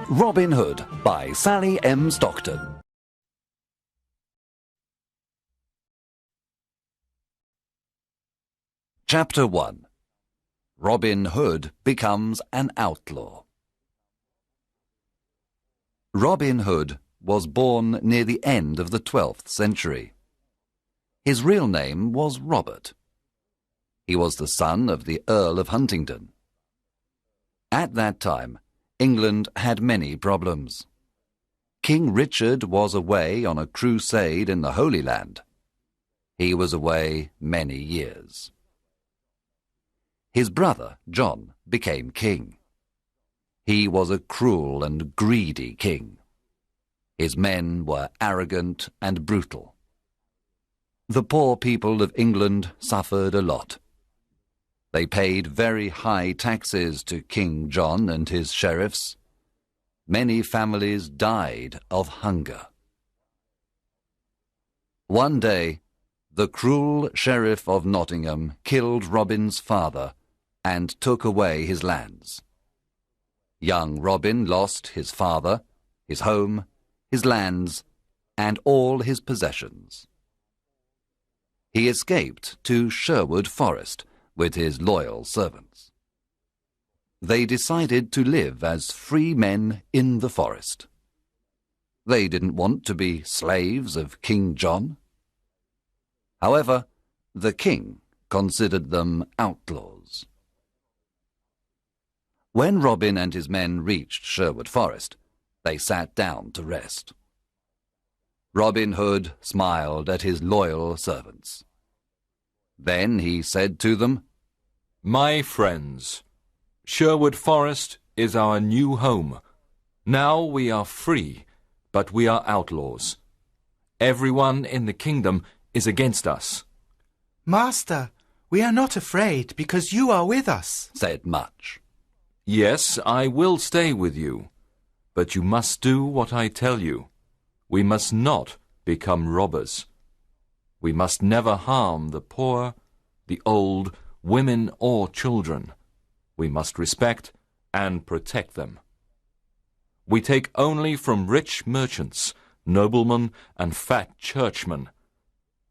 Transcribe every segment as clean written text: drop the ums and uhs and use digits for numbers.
Robin Hood by Sally M. Stockton. Chapter 1. Robin Hood becomes an outlaw. Robin Hood was born near the end of the 12th century. His real name was Robert. He was the son of the Earl of Huntingdon. At that time, England had many problems. King Richard was away on a crusade in the Holy Land. He was away many years. His brother, John, became king. He was a cruel and greedy king. His men were arrogant and brutal. The poor people of England suffered a lot. They paid very high taxes to King John and his sheriffs. Many families died of hunger. One day, the cruel sheriff of Nottingham killed Robin's father and took away his lands. Young Robin lost his father, his home, his lands, and all his possessions. He escaped to Sherwood Forest with his loyal servants. They decided to live as free men in the forest. They didn't want to be slaves of King John. However, the king considered them outlaws. When Robin and his men reached Sherwood Forest, they sat down to rest. Robin Hood smiled at his loyal servants. Then he said to them, "My friends, Sherwood Forest is our new home. Now we are free, but we are outlaws. Everyone in the kingdom is against us." "Master, we are not afraid because you are with us," said Much. "Yes, I will stay with you, but you must do what I tell you. We must not become robbers. We must never harm the poor, the old, women or children. We must respect and protect them. We take only from rich merchants, noblemen and fat churchmen.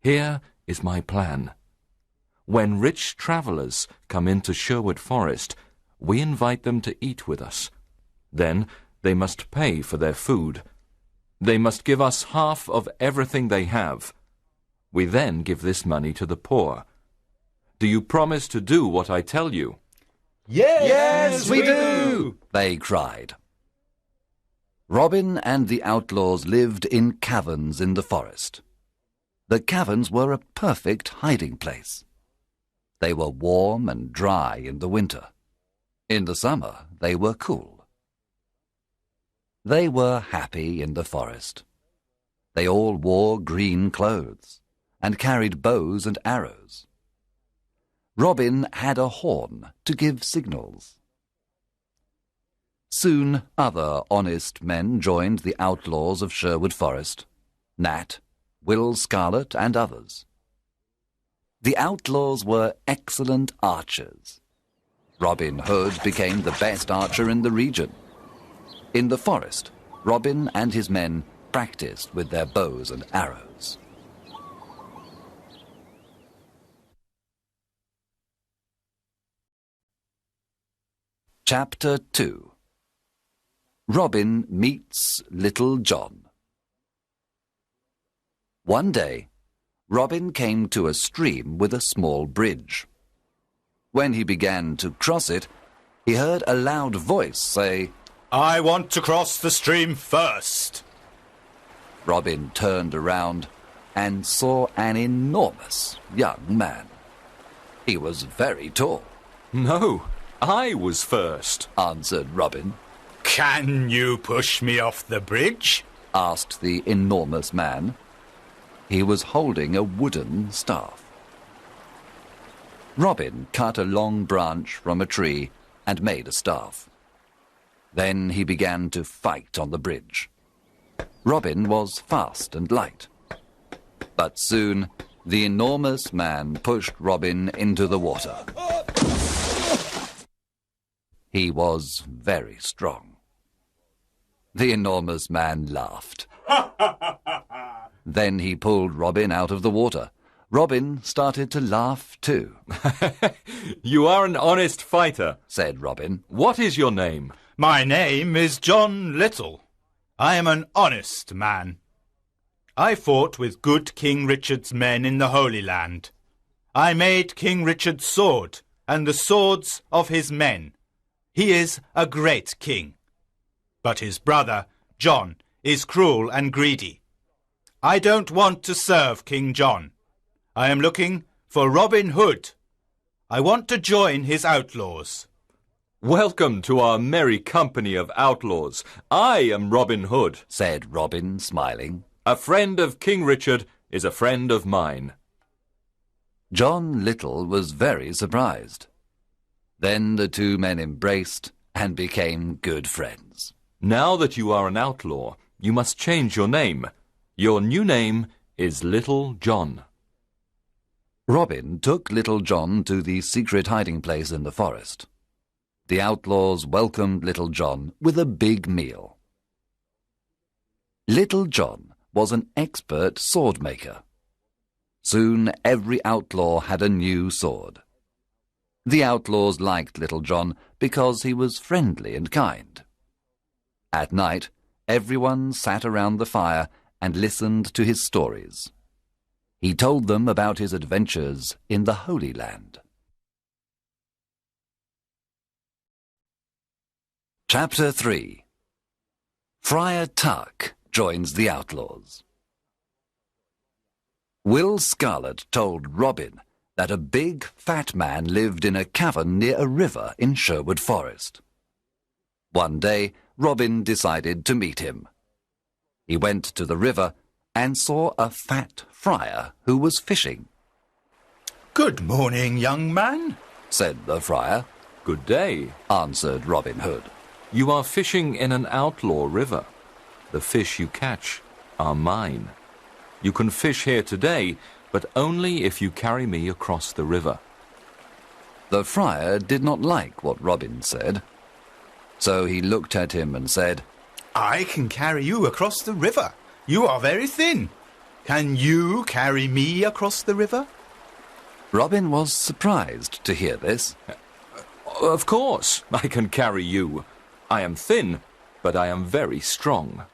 Here is my plan. When rich travellers come into Sherwood Forest, we invite them to eat with us. Then they must pay for their food. They must give us half of everything they have. We then give this money to the poor. Do you promise to do what I tell you?" Yes, we do, they cried. Robin and the outlaws lived in caverns in the forest. The caverns were a perfect hiding place. They were warm and dry in the winter. In the summer, they were cool. They were happy in the forest. They all wore green clothes and carried bows and arrows. Robin had a horn to give signals. Soon other honest men joined the outlaws of Sherwood Forest, Nat, Will Scarlet, and others. The outlaws were excellent archers. Robin Hood became the best archer in the region. In the forest, Robin and his men practiced with their bows and arrows. Chapter 2. Robin meets Little John. One day, Robin came to a stream with a small bridge. When he began to cross it, he heard a loud voice say, "I want to cross the stream first." Robin turned around and saw an enormous young man. He was very tall. "No, I was first," answered Robin. "Can you push me off the bridge?" asked the enormous man. He was holding a wooden staff. Robin cut a long branch from a tree and made a staff. Then he began to fight on the bridge. Robin was fast and light. But soon the enormous man pushed Robin into the water. He was very strong. The enormous man laughed. Then he pulled Robin out of the water. Robin started to laugh too. You are an honest fighter, said Robin. What is your name? My name is John Little. I am an honest man. I fought with good King Richard's men in the Holy Land. I made King Richard's sword and the swords of his men. He is a great king. But his brother, John, is cruel and greedy. I don't want to serve King John. I am looking for Robin Hood. I want to join his outlaws. Welcome to our merry company of outlaws. I am Robin Hood, said Robin, smiling. A friend of King Richard is a friend of mine. John Little was very surprised. Then the two men embraced and became good friends. Now that you are an outlaw, you must change your name. Your new name is Little John. Robin took Little John to the secret hiding place in the forest. The outlaws welcomed Little John with a big meal. Little John was an expert sword maker. Soon every outlaw had a new sword. The outlaws liked Little John because he was friendly and kind. At night, everyone sat around the fire and listened to his stories. He told them about his adventures in the Holy Land. Chapter 3. Friar Tuck joins the outlaws. Will Scarlet told Robin that a big, fat man lived in a cavern near a river in Sherwood Forest. One day, Robin decided to meet him. He went to the river and saw a fat friar who was fishing. Good morning, young man, said the friar. Good day, answered Robin Hood. You are fishing in an outlaw river. The fish you catch are mine. You can fish here today, but only if you carry me across the river. The friar did not like what Robin said, so he looked at him and said, I can carry you across the river. You are very thin. Can you carry me across the river? Robin was surprised to hear this. Of course, I can carry you. I am thin, but I am very strong.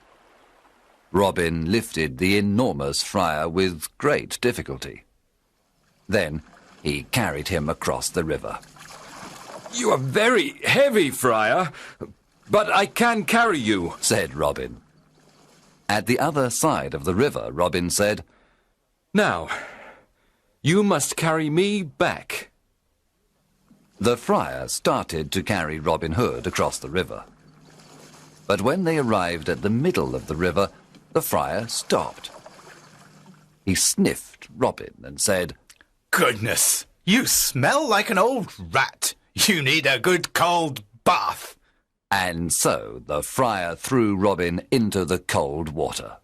Robin lifted the enormous friar with great difficulty. Then he carried him across the river. You are very heavy, friar, but I can carry you, said Robin. At the other side of the river, Robin said, Now, you must carry me back. The friar started to carry Robin Hood across the river. But when they arrived at the middle of the river, the friar stopped. He sniffed Robin and said, Goodness, you smell like an old rat. You need a good cold bath. And so the friar threw Robin into the cold water.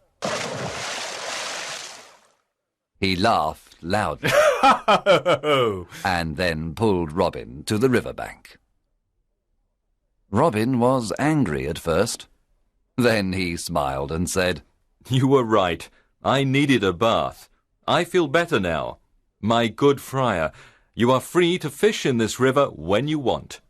He laughed loudly and then pulled Robin to the riverbank. Robin was angry at first. Then he smiled and said, You were right. I needed a bath. I feel better now. My good friar, you are free to fish in this river when you want.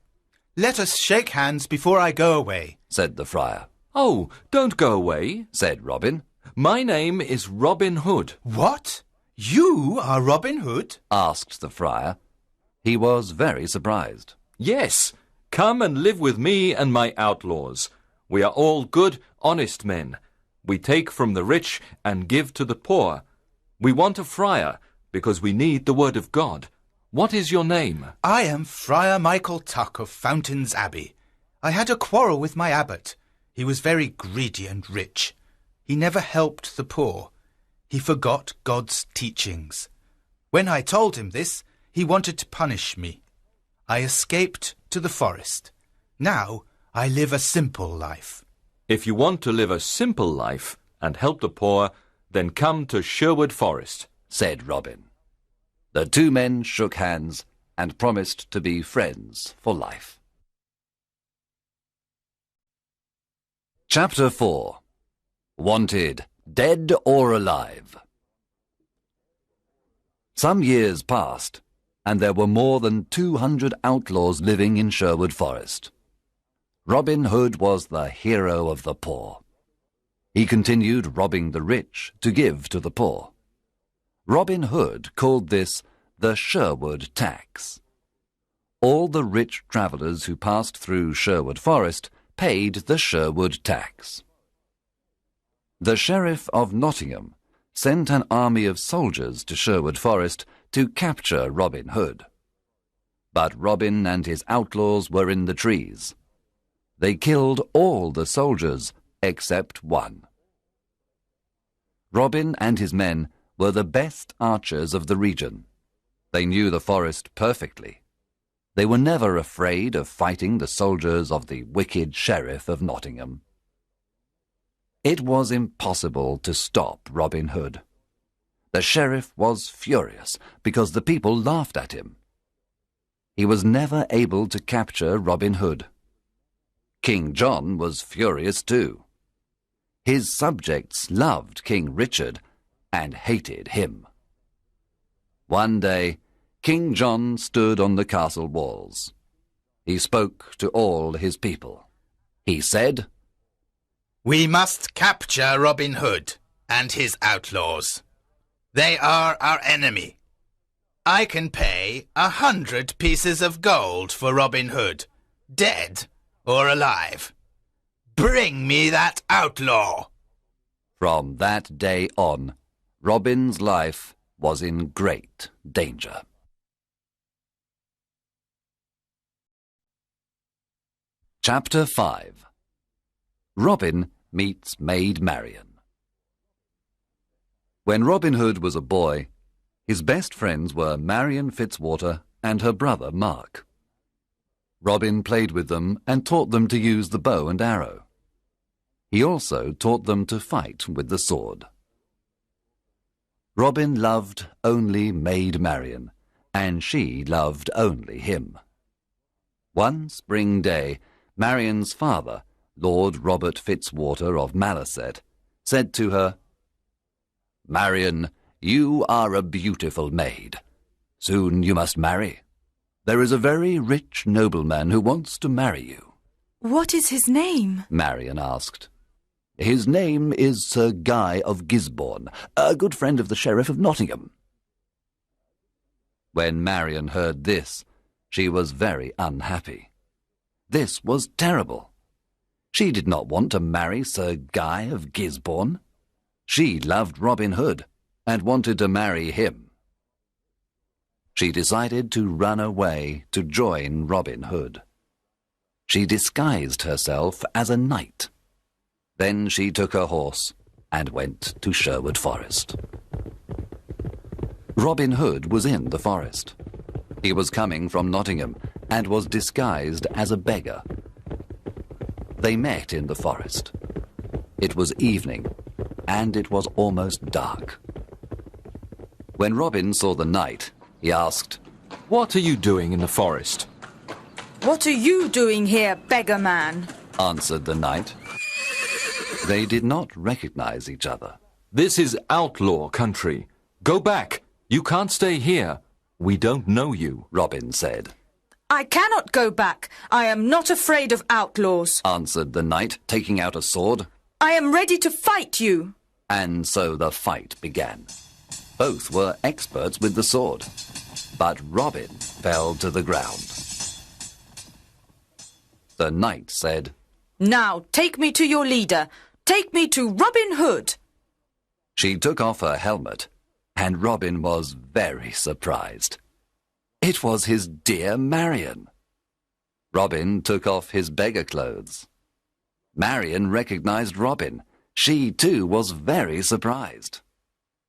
Let us shake hands before I go away, said the friar. Oh, don't go away, said Robin. My name is Robin Hood. What? You are Robin Hood? asked the friar. He was very surprised. Yes, come and live with me and my outlaws. We are all good, honest men. We take from the rich and give to the poor. We want a friar because we need the word of God. What is your name? I am Friar Michael Tuck of Fountains Abbey. I had a quarrel with my abbot. He was very greedy and rich. He never helped the poor. He forgot God's teachings. When I told him this, he wanted to punish me. I escaped to the forest. Now I live a simple life. If you want to live a simple life and help the poor, then come to Sherwood Forest, said Robin. The two men shook hands and promised to be friends for life. Chapter 4. Wanted, dead or alive. Some years passed, and there were more than 200 outlaws living in Sherwood Forest. Robin Hood was the hero of the poor. He continued robbing the rich to give to the poor. Robin Hood called this the Sherwood tax. All the rich travellers who passed through Sherwood Forest paid the Sherwood tax. The Sheriff of Nottingham sent an army of soldiers to Sherwood Forest to capture Robin Hood. But Robin and his outlaws were in the trees. They killed all the soldiers except one. Robin and his men were the best archers of the region. They knew the forest perfectly. They were never afraid of fighting the soldiers of the wicked Sheriff of Nottingham. It was impossible to stop Robin Hood. The sheriff was furious because the people laughed at him. He was never able to capture Robin Hood. King John was furious too. His subjects loved King Richard and hated him. One day, King John stood on the castle walls. He spoke to all his people. He said, "We must capture Robin Hood and his outlaws. They are our enemy. I can pay 100 pieces of gold for Robin Hood, dead or alive. Bring me that outlaw." From that day on, Robin's life was in great danger. Chapter 5. Robin meets Maid Marian. When Robin Hood was a boy, his best friends were Marian Fitzwater and her brother Mark. Robin played with them and taught them to use the bow and arrow. He also taught them to fight with the sword. Robin loved only Maid Marian, and she loved only him. One spring day, Marian's father, Lord Robert Fitzwater of Malaset, said to her, "Marian, you are a beautiful maid. Soon you must marry. There is a very rich nobleman who wants to marry you." "What is his name?" Marian asked. "His name is Sir Guy of Gisborne, a good friend of the Sheriff of Nottingham." When Marian heard this, she was very unhappy. This was terrible. She did not want to marry Sir Guy of Gisborne. She loved Robin Hood and wanted to marry him. She decided to run away to join Robin Hood. She disguised herself as a knight. Then she took her horse and went to Sherwood Forest. Robin Hood was in the forest. He was coming from Nottingham and was disguised as a beggar. They met in the forest. It was evening, and it was almost dark. When Robin saw the knight, he asked, "What are you doing in the forest?" "What are you doing here, beggar man?" answered the knight. They did not recognize each other. "This is outlaw country. Go back. You can't stay here. We don't know you," Robin said. "I cannot go back. I am not afraid of outlaws," answered the knight, taking out a sword. "I am ready to fight you." And so the fight began. Both were experts with the sword, but Robin fell to the ground. The knight said, "Now take me to your leader. Take me to Robin Hood." She took off her helmet, and Robin was very surprised. It was his dear Marian. Robin took off his beggar clothes. Marian recognized Robin. She too was very surprised.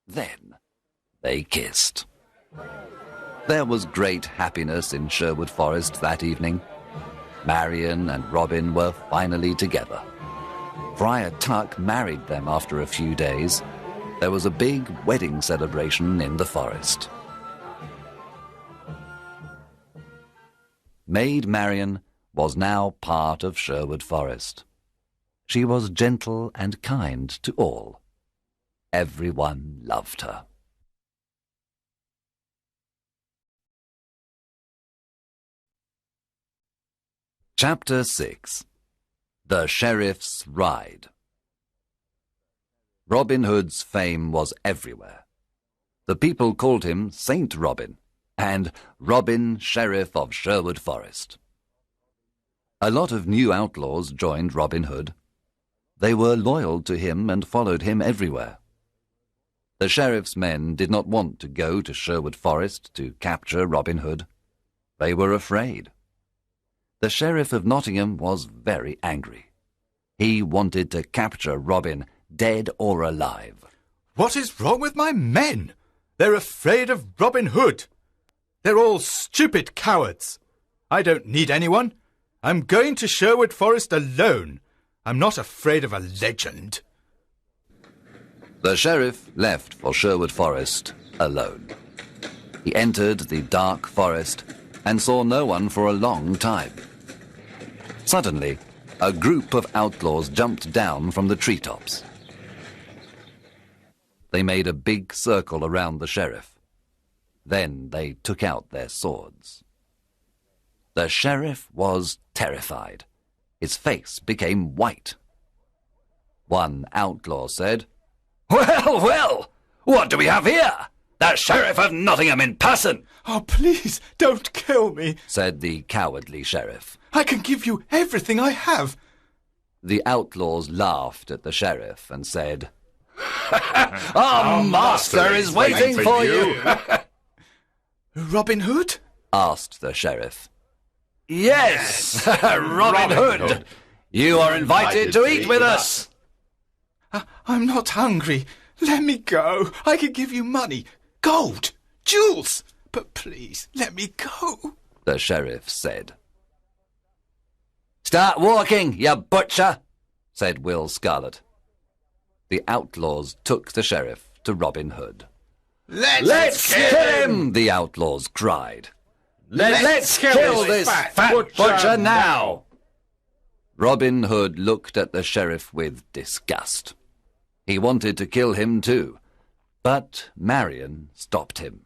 Then they kissed. There was great happiness in Sherwood Forest that evening. Marian and Robin were finally together. Friar Tuck married them after a few days. There was a big wedding celebration in the forest. Maid Marian was now part of Sherwood Forest. She was gentle and kind to all. Everyone loved her. Chapter 6. The Sheriff's Ride. Robin Hood's fame was everywhere. The people called him Saint Robin and Robin, Sheriff of Sherwood Forest. A lot of new outlaws joined Robin Hood. They were loyal to him and followed him everywhere. The sheriff's men did not want to go to Sherwood Forest to capture Robin Hood. They were afraid. The Sheriff of Nottingham was very angry. He wanted to capture Robin, dead or alive. What is wrong with my men? They're afraid of Robin Hood. They're all stupid cowards. I don't need anyone. I'm going to Sherwood Forest alone. I'm not afraid of a legend. The sheriff left for Sherwood Forest alone. He entered the dark forest and saw no one for a long time. Suddenly, a group of outlaws jumped down from the treetops. They made a big circle around the sheriff. Then they took out their swords. The sheriff was terrified. His face became white. One outlaw said, "Well, well, what do we have here? The Sheriff of Nottingham in person!" Oh, please, don't kill me, said the cowardly sheriff. I can give you everything I have. The outlaws laughed at the sheriff and said, "Our master is waiting for you." Robin Hood? asked the sheriff. Yes, Robin Hood. You are invited to eat with us. I'm not hungry. Let me go. I can give you money, gold, jewels. But please, let me go, the sheriff said. "Start walking, you butcher," said Will Scarlet. The outlaws took the sheriff to Robin Hood. Let's kill him, the outlaws cried. Let's kill this fat butcher now. Robin Hood looked at the sheriff with disgust. He wanted to kill him too, but Marian stopped him.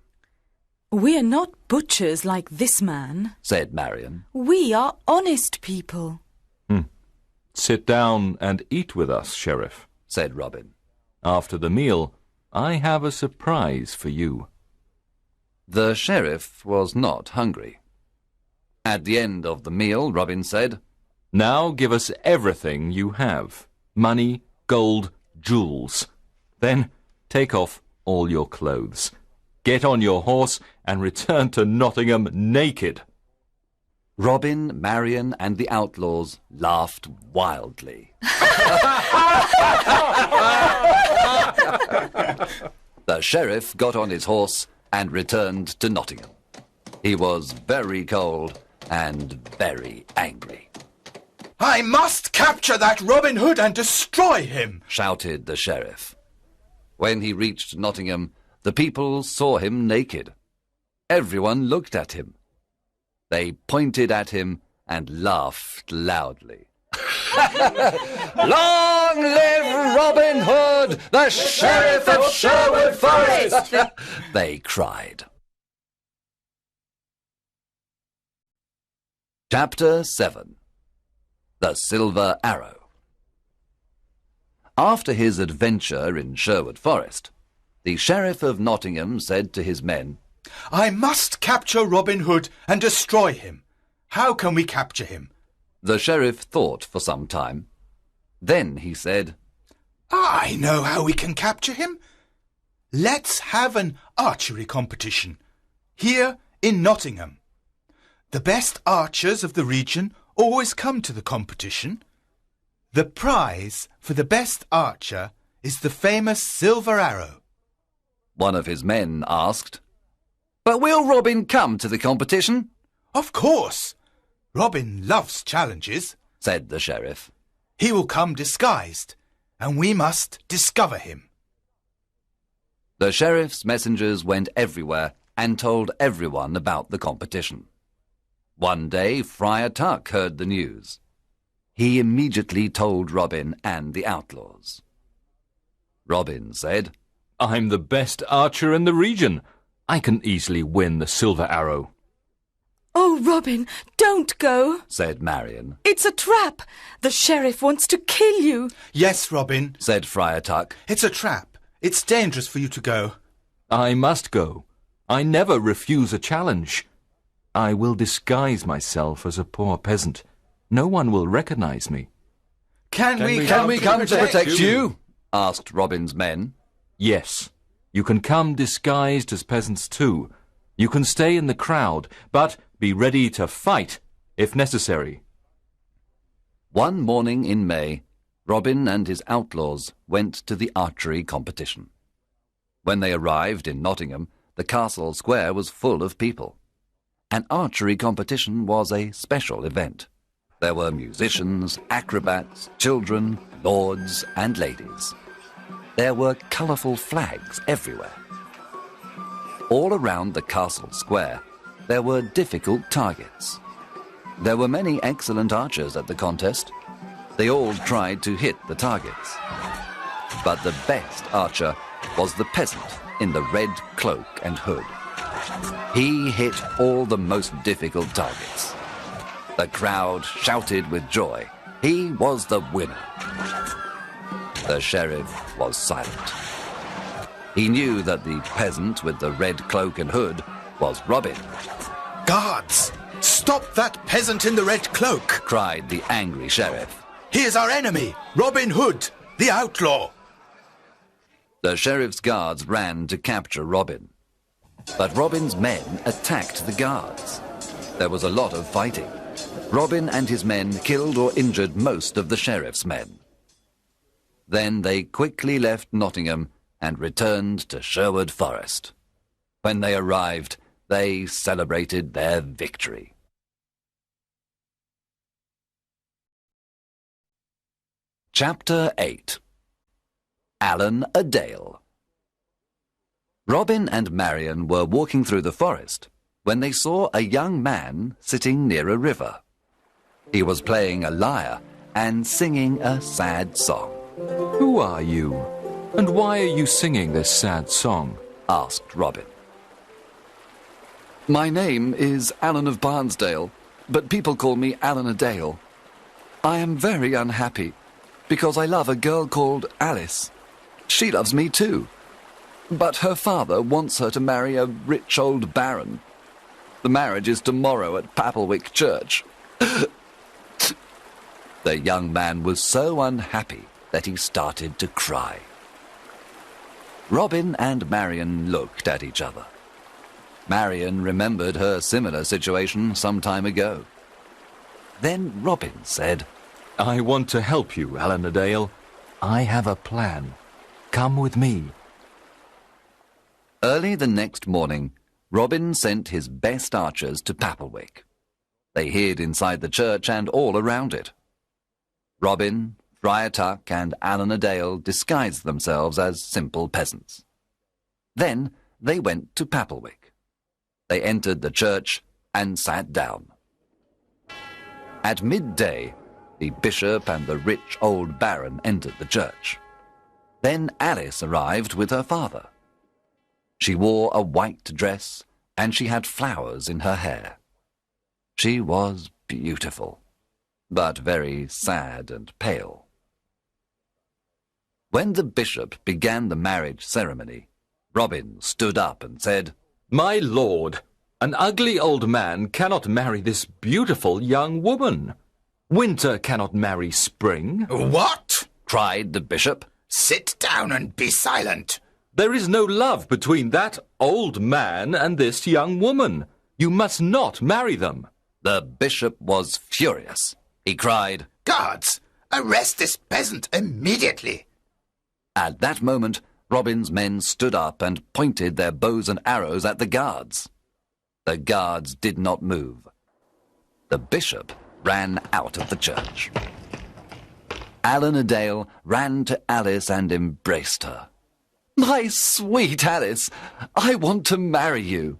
We are not butchers like this man, said Marian. We are honest people. Sit down and eat with us, Sheriff, said Robin. After the meal, I have a surprise for you. The sheriff was not hungry. At the end of the meal, Robin said, Now give us everything you have. Money, gold, jewels. Then take off all your clothes. Get on your horse and return to Nottingham naked. Robin, Marian, and the outlaws laughed wildly. The sheriff got on his horse and returned to Nottingham. He was very cold and very angry. I must capture that Robin Hood and destroy him, shouted the sheriff. When he reached Nottingham, the people saw him naked. Everyone looked at him. They pointed at him and laughed loudly. Long live Robin Hood, the Sheriff of Sherwood Forest! They cried. Chapter 7. The Silver Arrow. After his adventure in Sherwood Forest, the Sheriff of Nottingham said to his men, I must capture Robin Hood and destroy him. How can we capture him? The sheriff thought for some time. Then he said, I know how we can capture him. Let's have an archery competition here in Nottingham. The best archers of the region always come to the competition. The prize for the best archer is the famous silver arrow. One of his men asked, But will Robin come to the competition? Of course. Robin loves challenges, said the sheriff. He will come disguised, and we must discover him. The sheriff's messengers went everywhere and told everyone about the competition. One day, Friar Tuck heard the news. He immediately told Robin and the outlaws. Robin said, I'm the best archer in the region. I can easily win the silver arrow. Oh, Robin, don't go, said Marian. It's a trap. The sheriff wants to kill you. Yes, Robin, Said Friar Tuck. it's a trap. It's dangerous for you to go. I must go. I never refuse a challenge. I will disguise myself as a poor peasant. No one will recognize me. Can we come to protect you? Asked Robin's men. Yes, you can come disguised as peasants too. You can stay in the crowd, but be ready to fight if necessary. One morning in May, Robin and his outlaws went to the archery competition. When they arrived in Nottingham, the castle square was full of people. An archery competition was a special event. There were musicians, acrobats, children, lords and ladies. There were colourful flags everywhere. All around the castle square, there were difficult targets. There were many excellent archers at the contest. They all tried to hit the targets. But the best archer was the peasant in the red cloak and hood. He hit all the most difficult targets. The crowd shouted with joy. He was the winner. The sheriff was silent. He knew that the peasant with the red cloak and hood was Robin. Guards, stop that peasant in the red cloak. Cried the angry sheriff. He is our enemy, Robin Hood, the outlaw. The sheriff's guards ran to capture Robin. But Robin's men attacked the guards. There was a lot of fighting. Robin and his men killed or injured most of the sheriff's men. Then they quickly left Nottingham and returned to Sherwood Forest. When they arrived, they celebrated their victory. Chapter 8. Alan a Dale. Robin and Marian were walking through the forest when they saw a young man sitting near a river. He was playing a lyre and singing a sad song. Who are you? And why are you singing this sad song? Asked Robin. My name is Alan of Barnesdale, but people call me Alan a Dale. I am very unhappy because I love a girl called Alice. She loves me too. But her father wants her to marry a rich old baron. The marriage is tomorrow at Papelwick Church. The young man was so unhappy that he started to cry. Robin and Marian looked at each other. Marian remembered her similar situation some time ago. Then Robin said, I want to help you, Alan a Dale. I have a plan. Come with me. Early the next morning, Robin sent his best archers to Papelwick. They hid inside the church and all around it. Robin, Friar Tuck, and Alan a Dale disguised themselves as simple peasants. Then they went to Papelwick. They entered the church and sat down. At midday, the bishop and the rich old baron entered the church. Then Alice arrived with her father. She wore a white dress and she had flowers in her hair. She was beautiful, but very sad and pale. When the bishop began the marriage ceremony, Robin stood up and said, My lord, an ugly old man cannot marry this beautiful young woman. Winter cannot marry spring. What? cried the bishop. Sit down and be silent. There is no love between that old man and this young woman. You must not marry them. The bishop was furious. He cried, Guards, arrest this peasant immediately. At that moment, Robin's men stood up and pointed their bows and arrows at the guards. The guards did not move. The bishop ran out of the church. Alan a Dale ran to Alice and embraced her. My sweet Alice, I want to marry you.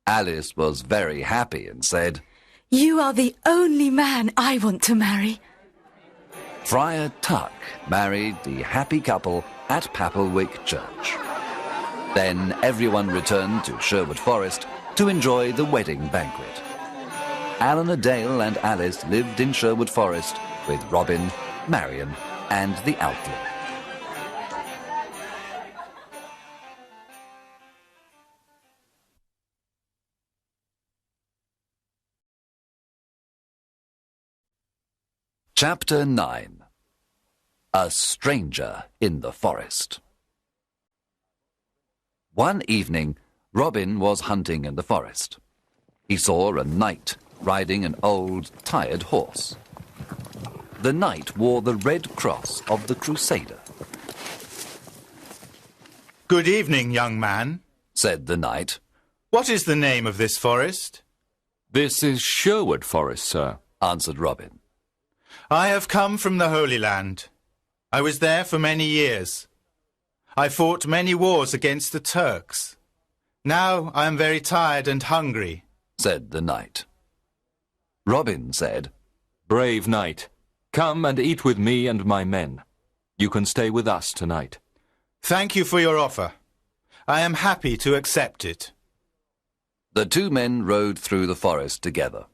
Alice was very happy and said, You are the only man I want to marry. Friar Tuck married the happy couple at Papelwick Church. Then everyone returned to Sherwood Forest to enjoy the wedding banquet. Eleanor Dale and Alice lived in Sherwood Forest with Robin, Marian, and the outlaw. Chapter 9. A Stranger in the Forest. One evening, Robin was hunting in the forest. He saw a knight riding an old, tired horse. The knight wore the red cross of the Crusader. Good evening, young man, said the knight. What is the name of this forest? This is Sherwood Forest, sir, answered Robin. I have come from the Holy Land. I was there for many years. I fought many wars against the Turks. Now I am very tired and hungry, said the knight. Robin said, Brave knight, come and eat with me and my men. You can stay with us tonight. Thank you for your offer. I am happy to accept it. The two men rode through the forest together.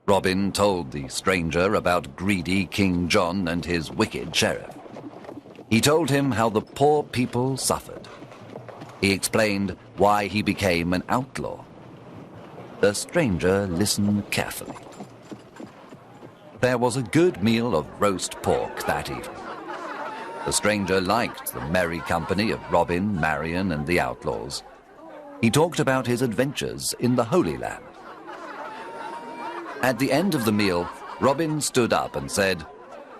Robin told the stranger about greedy King John and his wicked sheriff. He told him how the poor people suffered. He explained why he became an outlaw. The stranger listened carefully. There was a good meal of roast pork that evening. The stranger liked the merry company of Robin, Marian, and the outlaws. He talked about his adventures in the Holy Land. At the end of the meal, Robin stood up and said,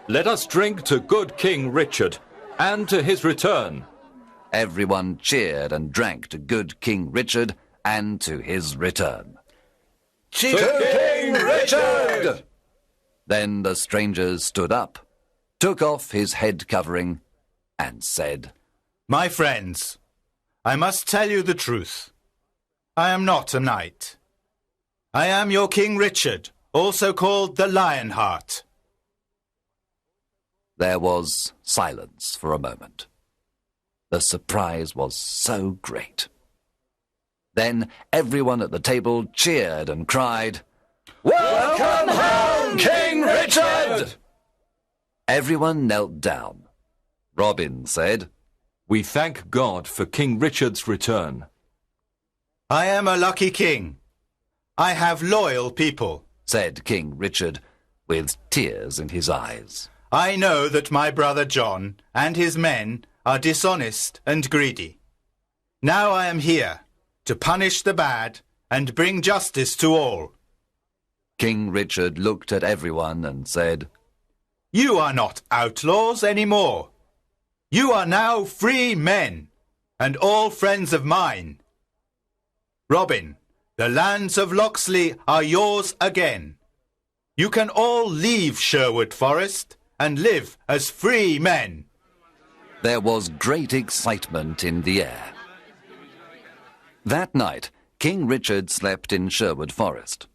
Let us drink to good King Richard, and to his return. Everyone cheered and drank to good King Richard and to his return. To King Richard! Then the stranger stood up, took off his head covering, and said, My friends, I must tell you the truth. I am not a knight. I am your King Richard, also called the Lionheart. There was silence for a moment. The surprise was so great. Then everyone at the table cheered and cried, Welcome home, King Richard! Everyone knelt down. Robin said, We thank God for King Richard's return. I am a lucky king. I have loyal people, said King Richard, with tears in his eyes. I know that my brother John and his men are dishonest and greedy. Now I am here to punish the bad and bring justice to all. King Richard looked at everyone and said, You are not outlaws anymore. You are now free men, and all friends of mine. Robin, the lands of Locksley are yours again. You can all leave Sherwood Forest and live as free men. There was great excitement in the air. That night, King Richard slept in Sherwood Forest.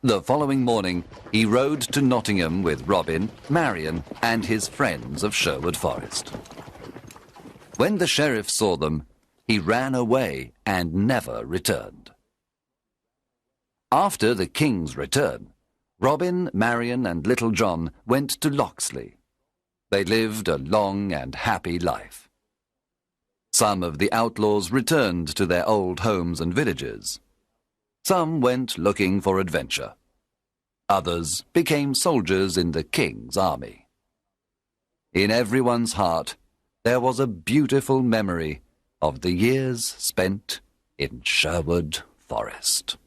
The following morning, he rode to Nottingham with Robin, Marian, and his friends of Sherwood Forest. When the sheriff saw them, he ran away and never returned. After the king's return, Robin, Marian, and Little John went to Locksley. They lived a long and happy life. Some of the outlaws returned to their old homes and villages. Some went looking for adventure. Others became soldiers in the king's army. In everyone's heart, there was a beautiful memory of the years spent in Sherwood Forest.